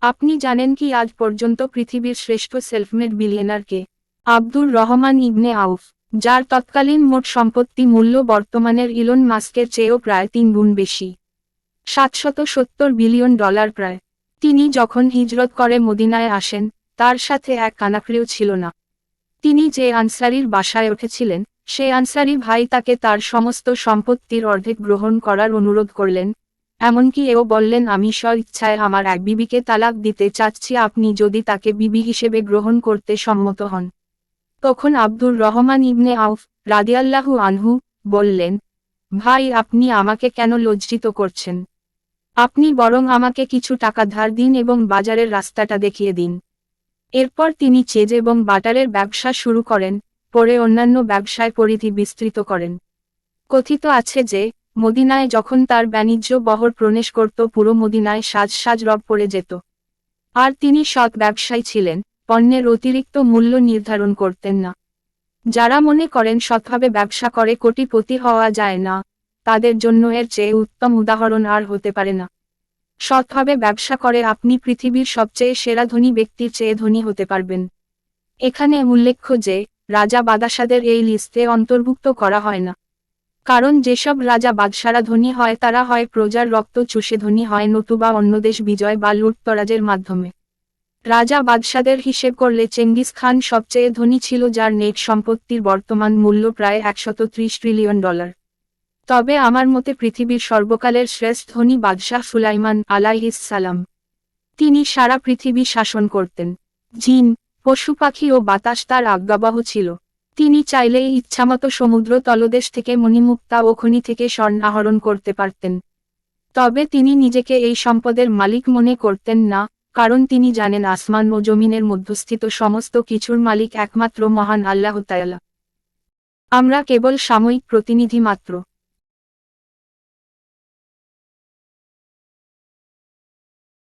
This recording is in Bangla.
আপনি জানেন কি আজ পর্যন্ত পৃথিবীর শ্রেষ্ঠ সেলফমেড বিলিয়নার কে? আব্দুর রহমান ইবনে আউফ, যার তৎকালীন মোট সম্পত্তি মূল্য বর্তমানের ইলন মাস্কের চেয়েও প্রায় 3 গুণ বেশি। 770 বিলিয়ন ডলার প্রায়। তিনি যখন হিজরত করে মদিনায় আসেন, তার সাথে এক কানাকড়িও ছিল না। তিনি যে আনসারীর বাসায় উঠেছিলেন, সে আনসারী ভাই তাকে তার সমস্ত সম্পত্তির অর্ধেক গ্রহণ করার অনুরোধ করলেন। এমনকি এও বললেন, আমি স্ব ইচ্ছায় আমার এক বিবিকে তালাক দিতে চাচ্ছি, আপনি যদি তাকে বিবি হিসেবে গ্রহণ করতে সম্মত হন। তখন আব্দুর রহমান ইবনে আউফ রাদিয়াল্লাহু আনহু বললেন, ভাই, আপনি আমাকে কেন লজ্জিত করছেন? আপনি বরং আমাকে কিছু টাকা ধার দিন এবং বাজারের রাস্তাটা দেখিয়ে দিন। এরপর তিনি চেজ এবং বাটারের ব্যবসা শুরু করেন, পরে অন্যান্য ব্যবসায় পরিধি বিস্তৃত করেন। কথিত আছে যে, মদিনায় যখন তার বাণিজ্য বহর প্রবেশ করত, পুরো মদিনায় সাজ সাজ রব পড়ে যেত। আর তিনি সৎ ব্যবসায়ী ছিলেন, পণ্যের অতিরিক্ত মূল্য নির্ধারণ করতেন না। যারা মনে করেন সৎভাবে ব্যবসা করে কোটিপতি হওয়া যায় না, তাদের জন্য এর চেয়ে উত্তম উদাহরণ আর হতে পারে না। সৎভাবে ব্যবসা করে আপনি পৃথিবীর সবচেয়ে সেরা ধনী ব্যক্তির চেয়ে ধনী হতে পারবেন। এখানে উল্লেখ্য যে, রাজা বাদশাদের এই লিস্টে অন্তর্ভুক্ত করা হয় না। কারণ যেসব রাজা বাদশারা ধনী হয় তারা হয় প্রজার রক্ত চুষে ধনী হয়, নতুবা অন্য দেশ বিজয় বা লুটতরাজের মাধ্যমে। রাজা বাদশাদের হিসেব করলে চেঙ্গিস খান সবচেয়ে ধনী ছিল, যার নেট সম্পত্তির বর্তমান মূল্য প্রায় 130 ট্রিলিয়ন ডলার। তবে আমার মতে পৃথিবীর সর্বকালের শ্রেষ্ঠ ধনী বাদশাহ সুলাইমান আলাইহিস সালাম। তিনি সারা পৃথিবী শাসন করতেন। জিন, পশু পাখি ও বাতাস তার আজ্ঞাবহ ছিল। তিনি চাইলেই ইচ্ছামতো সমুদ্র তলদেশ থেকে মণিমুক্তা ও খনি থেকে স্বর্ণ আহরণ করতে পারতেন। তবে তিনি নিজেকে এই সম্পদের মালিক মনে করতেন না, কারণ তিনি জানেন আসমান ও জমিনের মধ্যস্থিত সমস্ত কিছুর মালিক একমাত্র মহান আল্লাহ তাআলা। আমরা কেবল সাময়িক প্রতিনিধি মাত্র।